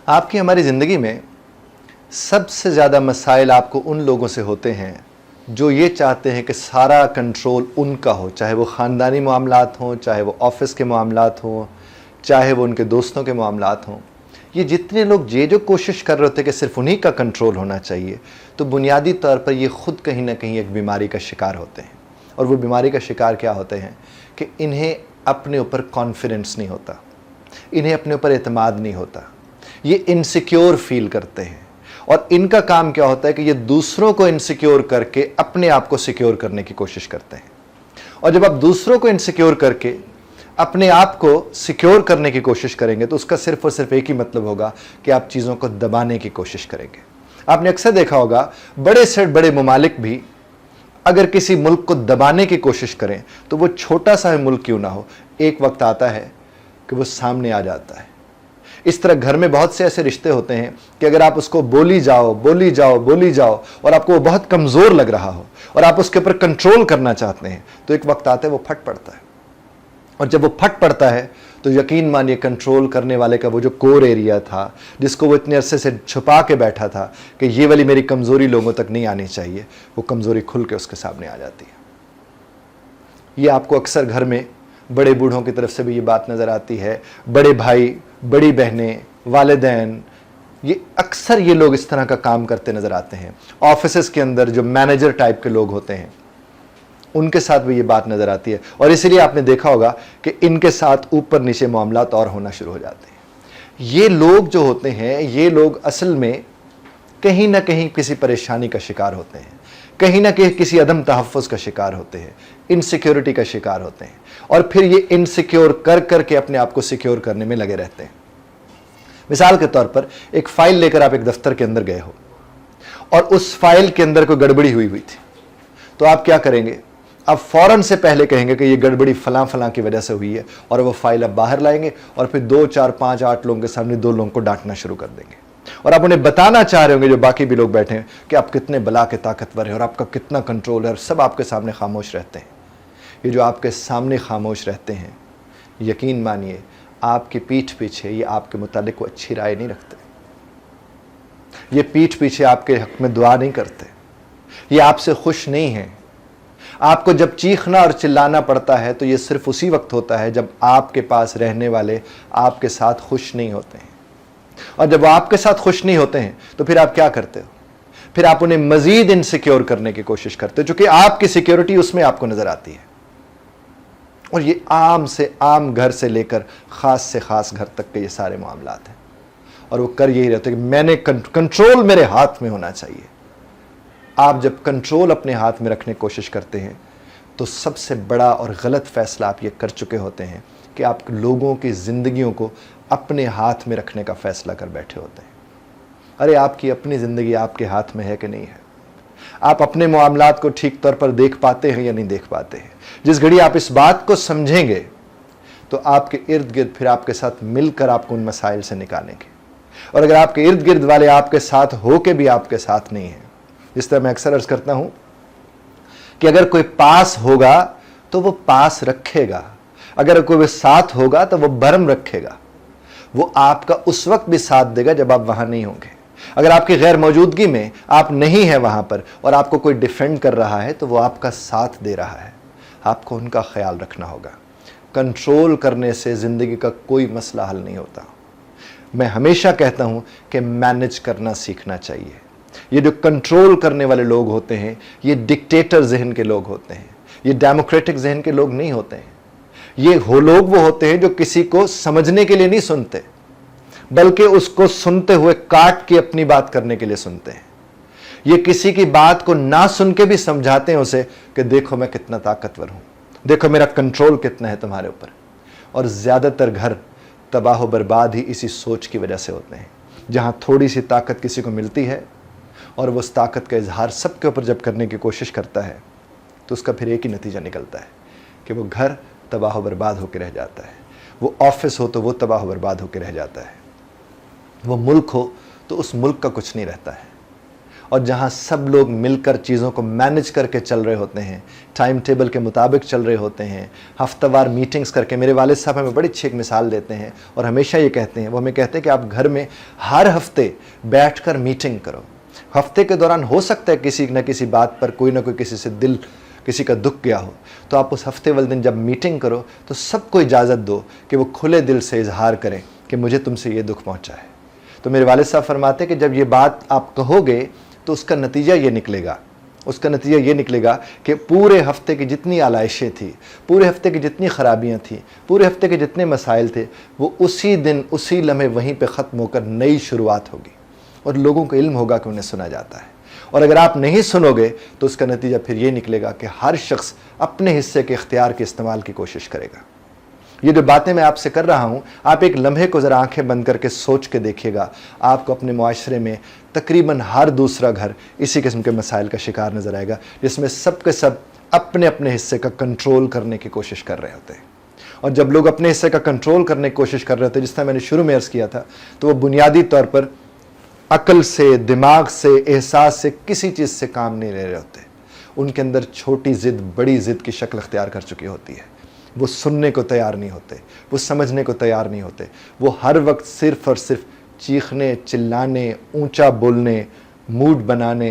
آپ کی ہماری زندگی میں سب سے زیادہ مسائل آپ کو ان لوگوں سے ہوتے ہیں جو یہ چاہتے ہیں کہ سارا کنٹرول ان کا ہو، چاہے وہ خاندانی معاملات ہوں، چاہے وہ آفس کے معاملات ہوں، چاہے وہ ان کے دوستوں کے معاملات ہوں۔ یہ جتنے لوگ جو کوشش کر رہے ہوتے کہ صرف انہی کا کنٹرول ہونا چاہیے، تو بنیادی طور پر یہ خود کہیں نہ کہیں ایک بیماری کا شکار ہوتے ہیں۔ اور وہ بیماری کا شکار کیا ہوتے ہیں کہ انہیں اپنے اوپر کانفیڈنس نہیں ہوتا، انہیں اپنے اوپر اعتماد نہیں ہوتا، یہ انسیکیور فیل کرتے ہیں۔ اور ان کا کام کیا ہوتا ہے کہ یہ دوسروں کو انسیکیور کر کے اپنے آپ کو سیکیور کرنے کی کوشش کرتے ہیں۔ اور جب آپ دوسروں کو انسیکیور کر کے اپنے آپ کو سیکیور کرنے کی کوشش کریں گے تو اس کا صرف اور صرف ایک ہی مطلب ہوگا کہ آپ چیزوں کو دبانے کی کوشش کریں گے۔ آپ نے اکثر دیکھا ہوگا بڑے سے بڑے ممالک بھی اگر کسی ملک کو دبانے کی کوشش کریں تو وہ چھوٹا سا ملک کیوں نہ ہو، ایک وقت آتا ہے کہ وہ سامنے آ جاتا ہے۔ اس طرح گھر میں بہت سے ایسے رشتے ہوتے ہیں کہ اگر آپ اس کو بولی جاؤ اور آپ کو وہ بہت کمزور لگ رہا ہو اور آپ اس کے اوپر کنٹرول کرنا چاہتے ہیں تو ایک وقت آتا ہے وہ پھٹ پڑتا ہے۔ اور جب وہ پھٹ پڑتا ہے تو یقین مانیے کنٹرول کرنے والے کا وہ جو کور ایریا تھا، جس کو وہ اتنے عرصے سے چھپا کے بیٹھا تھا کہ یہ والی میری کمزوری لوگوں تک نہیں آنی چاہیے، وہ کمزوری کھل کے اس کے سامنے آ جاتی ہے۔ یہ آپ کو اکثر گھر میں بڑے بوڑھوں کی طرف سے بھی یہ بات نظر آتی ہے، بڑے بھائی، بڑی بہنیں، والدین، یہ اکثر یہ لوگ اس طرح کا کام کرتے نظر آتے ہیں۔ آفیسز کے اندر جو مینیجر ٹائپ کے لوگ ہوتے ہیں ان کے ساتھ بھی یہ بات نظر آتی ہے، اور اسی لیے آپ نے دیکھا ہوگا کہ ان کے ساتھ اوپر نیچے معاملات اور ہونا شروع ہو جاتے ہیں۔ یہ لوگ جو ہوتے ہیں، یہ لوگ اصل میں کہیں نہ کہیں کسی پریشانی کا شکار ہوتے ہیں، کہیں نہ کہیں کسی عدم تحفظ کا شکار ہوتے ہیں، انسیکیورٹی کا شکار ہوتے ہیں، اور پھر یہ انسیکیور کر کے اپنے آپ کو سیکیور کرنے میں لگے رہتے ہیں۔ مثال کے طور پر ایک فائل لے کر آپ ایک دفتر کے اندر گئے ہو اور اس فائل کے اندر کوئی گڑبڑی ہوئی تھی، تو آپ کیا کریں گے؟ آپ فوراً سے پہلے کہیں گے کہ یہ گڑبڑی فلاں فلاں کی وجہ سے ہوئی ہے، اور وہ فائل آپ باہر لائیں گے اور پھر 2 4 5 8 لوگوں کے سامنے 2 لوگوں کو ڈانٹنا شروع کر دیں گے، اور آپ انہیں بتانا چاہ رہے ہوں گے جو باقی بھی لوگ بیٹھے ہیں کہ آپ کتنے بلا کے طاقتور ہیں اور آپ کا کتنا کنٹرول ہے، اور سب آپ کے سامنے خاموش رہتے ہیں۔ یہ جو آپ کے سامنے خاموش رہتے ہیں، یقین مانیے آپ کی پیٹھ پیچھے یہ آپ کے متعلق کوئی اچھی رائے نہیں رکھتے، یہ پیٹھ پیچھے آپ کے حق میں دعا نہیں کرتے، یہ آپ سے خوش نہیں ہیں۔ آپ کو جب چیخنا اور چلانا پڑتا ہے تو یہ صرف اسی وقت ہوتا ہے جب آپ کے پاس رہنے والے آپ کے ساتھ خوش نہیں ہوتے ہیں، اور جب وہ آپ کے ساتھ خوش نہیں ہوتے ہیں تو پھر آپ کیا کرتے ہو؟ پھر آپ انہیں مزید انسیکیور کرنے کی کوشش کرتے ہو، چونکہ آپ کی سیکیورٹی اس میں آپ کو نظر آتی ہے۔ اور یہ عام سے عام گھر سے لے کر خاص سے خاص گھر تک کے یہ سارے معاملات ہیں، اور وہ کر یہی رہتے کہ میں نے کنٹرول میرے ہاتھ میں ہونا چاہیے۔ آپ جب کنٹرول اپنے ہاتھ میں رکھنے کی کوشش کرتے ہیں تو سب سے بڑا اور غلط فیصلہ آپ یہ کر چکے ہوتے ہیں کہ آپ لوگوں کی زندگیوں کو اپنے ہاتھ میں رکھنے کا فیصلہ کر بیٹھے ہوتے ہیں۔ ارے آپ کی اپنی زندگی آپ کے ہاتھ میں ہے کہ نہیں ہے؟ آپ اپنے معاملات کو ٹھیک طور پر دیکھ پاتے ہیں یا نہیں دیکھ پاتے ہیں؟ جس گھڑی آپ اس بات کو سمجھیں گے تو آپ کے ارد گرد پھر آپ کے ساتھ مل کر آپ کو ان مسائل سے نکالیں گے، اور اگر آپ کے ارد گرد والے آپ کے ساتھ ہو کے بھی آپ کے ساتھ نہیں ہیں، جس طرح میں اکثر عرض کرتا ہوں کہ اگر کوئی پاس ہوگا تو وہ پاس رکھے گا، اگر کوئی ساتھ ہوگا تو وہ برم رکھے گا، وہ آپ کا اس وقت بھی ساتھ دے گا جب آپ وہاں نہیں ہوں گے۔ اگر آپ کی غیر موجودگی میں آپ نہیں ہیں وہاں پر اور آپ کو کوئی ڈیفینڈ کر رہا ہے تو وہ آپ کا ساتھ دے رہا ہے، آپ کو ان کا خیال رکھنا ہوگا۔ کنٹرول کرنے سے زندگی کا کوئی مسئلہ حل نہیں ہوتا۔ میں ہمیشہ کہتا ہوں کہ مینج کرنا سیکھنا چاہیے۔ یہ جو کنٹرول کرنے والے لوگ ہوتے ہیں یہ ڈکٹیٹر ذہن کے لوگ ہوتے ہیں، یہ ڈیموکریٹک ذہن کے لوگ نہیں ہوتے ہیں۔ یہ لوگ وہ ہوتے ہیں جو کسی کو سمجھنے کے لیے نہیں سنتے بلکہ اس کو سنتے ہوئے کاٹ کے اپنی بات کرنے کے لیے سنتے ہیں۔ یہ کسی کی بات کو نہ سن کے بھی سمجھاتے ہیں اسے کہ دیکھو میں کتنا طاقتور ہوں، دیکھو میرا کنٹرول کتنا ہے تمہارے اوپر۔ اور زیادہ تر گھر تباہ و برباد ہی اسی سوچ کی وجہ سے ہوتے ہیں، جہاں تھوڑی سی طاقت کسی کو ملتی ہے اور وہ اس طاقت کا اظہار سب کے اوپر جب کرنے کی کوشش کرتا ہے تو اس کا پھر ایک ہی نتیجہ نکلتا ہے کہ وہ گھر تباہ و برباد ہو کے رہ جاتا ہے، وہ آفس ہو تو وہ تباہ و برباد ہو کے رہ جاتا ہے، وہ ملک ہو تو اس ملک کا کچھ نہیں رہتا ہے۔ اور جہاں سب لوگ مل کر چیزوں کو مینج کر کے چل رہے ہوتے ہیں، ٹائم ٹیبل کے مطابق چل رہے ہوتے ہیں، ہفتہ وار میٹنگز کر کے، میرے والد صاحب ہمیں بڑی اچھی ایک مثال دیتے ہیں اور ہمیشہ یہ کہتے ہیں، وہ ہمیں کہتے ہیں کہ آپ گھر میں ہر ہفتے بیٹھ کر میٹنگ کرو۔ ہفتے کے دوران ہو سکتا ہے کسی نہ کسی بات پر کوئی نہ کوئی کسی سے دل کسی کا دکھ گیا ہو، تو آپ اس ہفتے والے دن جب میٹنگ کرو تو سب کو اجازت دو کہ وہ کھلے دل سے اظہار کریں کہ مجھے تم سے یہ دکھ پہنچا ہے۔ تو میرے والد صاحب فرماتے ہیں کہ جب یہ بات آپ کہو گے تو اس کا نتیجہ یہ نکلے گا کہ پورے ہفتے کی جتنی آلائشیں تھیں، پورے ہفتے کی جتنی خرابیاں تھیں، پورے ہفتے کے جتنے مسائل تھے، وہ اسی دن اسی لمحے وہیں پہ ختم ہو کر نئی شروعات ہوگی اور لوگوں کو علم ہوگا کہ انہیں سنا جاتا ہے۔ اور اگر آپ نہیں سنو گے تو اس کا نتیجہ پھر یہ نکلے گا کہ ہر شخص اپنے حصے کے اختیار کے استعمال کی کوشش کرے گا۔ یہ جو باتیں میں آپ سے کر رہا ہوں، آپ ایک لمحے کو ذرا آنکھیں بند کر کے سوچ کے دیکھیے گا، آپ کو اپنے معاشرے میں تقریباً ہر دوسرا گھر اسی قسم کے مسائل کا شکار نظر آئے گا، جس میں سب کے سب اپنے اپنے حصے کا کنٹرول کرنے کی کوشش کر رہے ہوتے ہیں۔ اور جب لوگ اپنے حصے کا کنٹرول کرنے کی کوشش کر رہے ہوتے ہیں، جس طرح میں نے شروع میں عرض کیا تھا، تو وہ بنیادی طور پر عقل سے، دماغ سے، احساس سے، کسی چیز سے کام نہیں لے رہے ہوتے۔ ان کے اندر چھوٹی ضد بڑی ضد کی شکل اختیار کر چکی ہوتی ہے۔ وہ سننے کو تیار نہیں ہوتے، وہ سمجھنے کو تیار نہیں ہوتے، وہ ہر وقت صرف اور صرف چیخنے، چلانے، اونچا بولنے، موڈ بنانے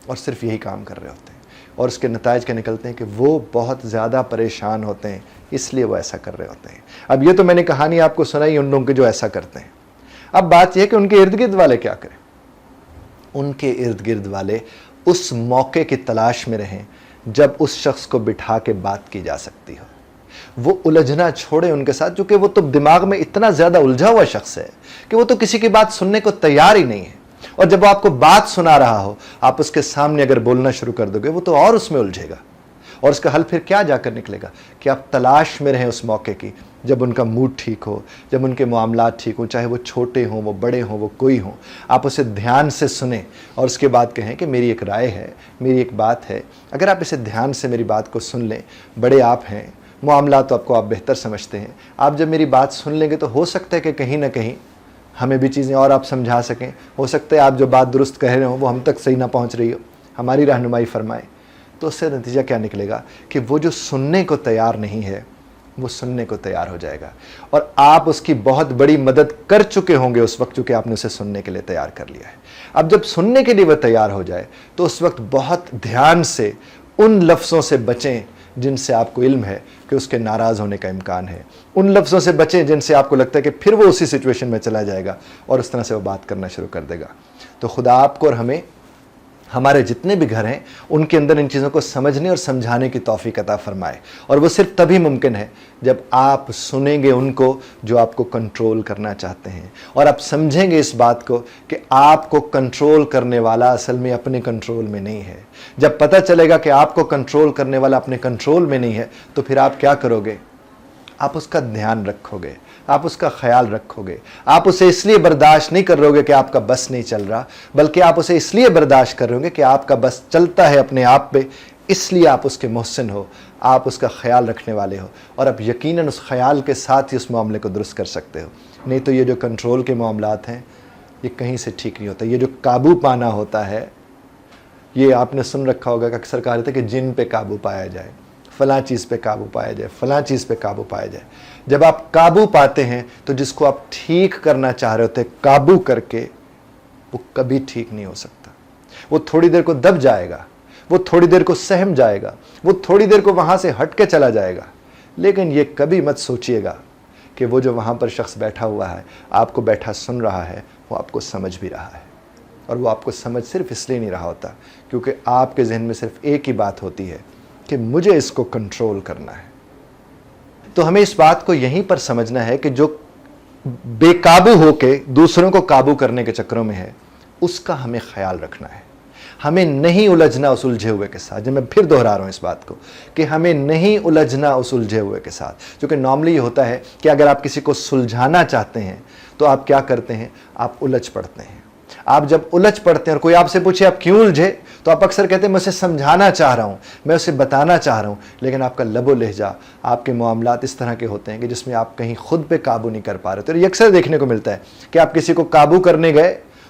اور صرف یہی کام کر رہے ہوتے ہیں، اور اس کے نتائج کے نکلتے ہیں کہ وہ بہت زیادہ پریشان ہوتے ہیں، اس لیے وہ ایسا کر رہے ہوتے ہیں۔ اب یہ تو میں نے کہانی آپ کو سنائی ان لوگوں کے جو ایسا کرتے ہیں۔ اب بات یہ ہے کہ ان کے ارد گرد والے کیا کریں؟ ان کے ارد گرد والے اس موقع کی تلاش میں رہیں جب اس شخص کو بٹھا کے بات کی جا سکتی ہو۔ وہ الجھنا چھوڑے ان کے ساتھ، چونکہ وہ تو دماغ میں اتنا زیادہ الجھا ہوا شخص ہے کہ وہ تو کسی کی بات سننے کو تیار ہی نہیں ہے، اور جب وہ آپ کو بات سنا رہا ہو، آپ اس کے سامنے اگر بولنا شروع کر دو گے، وہ تو اور اس میں الجھے گا۔ اور اس کا حل پھر کیا جا کر نکلے گا کہ آپ تلاش میں رہیں اس موقع کی جب ان کا موڈ ٹھیک ہو، جب ان کے معاملات ٹھیک ہوں، چاہے وہ چھوٹے ہوں، وہ بڑے ہوں، وہ کوئی ہوں، آپ اسے دھیان سے سنیں اور اس کے بعد کہیں کہ میری ایک رائے ہے، میری ایک بات ہے، اگر آپ اسے دھیان سے میری بات کو سن لیں، بڑے آپ ہیں، معاملات تو آپ بہتر سمجھتے ہیں، آپ جب میری بات سن لیں گے تو ہو سکتا ہے کہ کہیں نہ کہیں ہمیں بھی چیزیں اور آپ سمجھا سکیں، ہو سکتا ہے آپ جو بات درست کہہ رہے ہوں وہ ہم تک صحیح نہ پہنچ رہی ہو، ہماری رہنمائی فرمائیں۔ تو اس سے نتیجہ کیا نکلے گا کہ وہ جو سننے کو تیار نہیں ہے وہ سننے کو تیار ہو جائے گا، اور آپ اس کی بہت بڑی مدد کر چکے ہوں گے اس وقت، چونکہ آپ نے اسے سننے کے لیے تیار کر لیا ہے۔ اب جب سننے کے لیے وہ تیار ہو جائے تو اس وقت بہت دھیان سے ان لفظوں سے بچیں جن سے آپ کو علم ہے کہ اس کے ناراض ہونے کا امکان ہے، ان لفظوں سے بچیں جن سے آپ کو لگتا ہے کہ پھر وہ اسی سچویشن میں چلا جائے گا اور اس طرح سے وہ بات کرنا شروع کر دے گا۔ تو خدا آپ کو اور ہمیں، ہمارے جتنے بھی گھر ہیں، ان کے اندر ان چیزوں کو سمجھنے اور سمجھانے کی توفیق عطا فرمائے، اور وہ صرف تبھی ممکن ہے جب آپ سنیں گے ان کو جو آپ کو کنٹرول کرنا چاہتے ہیں، اور آپ سمجھیں گے اس بات کو کہ آپ کو کنٹرول کرنے والا اصل میں اپنے کنٹرول میں نہیں ہے۔ جب پتہ چلے گا کہ آپ کو کنٹرول کرنے والا اپنے کنٹرول میں نہیں ہے تو پھر آپ کیا کرو گے؟ آپ اس کا دھیان رکھو گے، آپ اس کا خیال رکھو گے، آپ اسے اس لیے برداشت نہیں کر رہے کہ آپ کا بس نہیں چل رہا، بلکہ آپ اسے اس لیے برداشت کر رہے ہوں کہ آپ کا بس چلتا ہے اپنے آپ پہ، اس لیے آپ اس کے محسن ہو، آپ اس کا خیال رکھنے والے ہو، اور آپ یقیناً اس خیال کے ساتھ ہی اس معاملے کو درست کر سکتے ہو۔ نہیں تو یہ جو کنٹرول کے معاملات ہیں یہ کہیں سے ٹھیک نہیں ہوتا۔ یہ جو قابو پانا ہوتا ہے، یہ آپ نے سن رکھا ہوگا کہ اکثر کہا جاتا ہے کہ جن پہ قابو پایا جائے، فلاں چیز پہ قابو پایا جائے، فلاں چیز پہ قابو پایا جائے۔ جب آپ قابو پاتے ہیں تو جس کو آپ ٹھیک کرنا چاہ رہے ہوتے ہیں قابو کر کے، وہ کبھی ٹھیک نہیں ہو سکتا۔ وہ تھوڑی دیر کو دب جائے گا، وہ تھوڑی دیر کو سہم جائے گا، وہ تھوڑی دیر کو وہاں سے ہٹ کے چلا جائے گا، لیکن یہ کبھی مت سوچئے گا کہ وہ جو وہاں پر شخص بیٹھا ہوا ہے، آپ کو بیٹھا سن رہا ہے، وہ آپ کو سمجھ بھی رہا ہے، اور وہ آپ کو سمجھ صرف اس لیے نہیں رہا ہوتا کیونکہ آپ کے ذہن میں صرف ایک ہی بات ہوتی ہے کہ مجھے اس کو کنٹرول کرنا ہے۔ تو ہمیں اس بات کو یہیں پر سمجھنا ہے کہ جو بے قابو ہو کے دوسروں کو قابو کرنے کے چکروں میں ہے، اس کا ہمیں خیال رکھنا ہے۔ ہمیں نہیں الجھنا اس الجھے ہوئے کے ساتھ۔ جب میں پھر دہرا رہا ہوں اس بات کو کہ ہمیں نہیں الجھنا اس الجھے ہوئے کے ساتھ، کیونکہ نارملی یہ ہوتا ہے کہ اگر آپ کسی کو سلجھانا چاہتے ہیں تو آپ کیا کرتے ہیں؟ آپ الجھ پڑتے ہیں۔ آپ جب الجھ پڑتے ہیں اور کوئی آپ سے پوچھے آپ کیوں الجھے تو آپ اکثر کہتے ہیں میں اسے سمجھانا چاہ رہا ہوں، میں اسے بتانا چاہ رہا ہوں، لیکن آپ کا لب و لہجہ، آپ کے معاملات اس طرح کے ہوتے ہیں کہ جس میں آپ کہیں خود پہ قابو نہیں کر پا رہے۔ تو یہ اکثر دیکھنے کو ملتا ہے کہ آپ کسی کو قابو کرنے گئے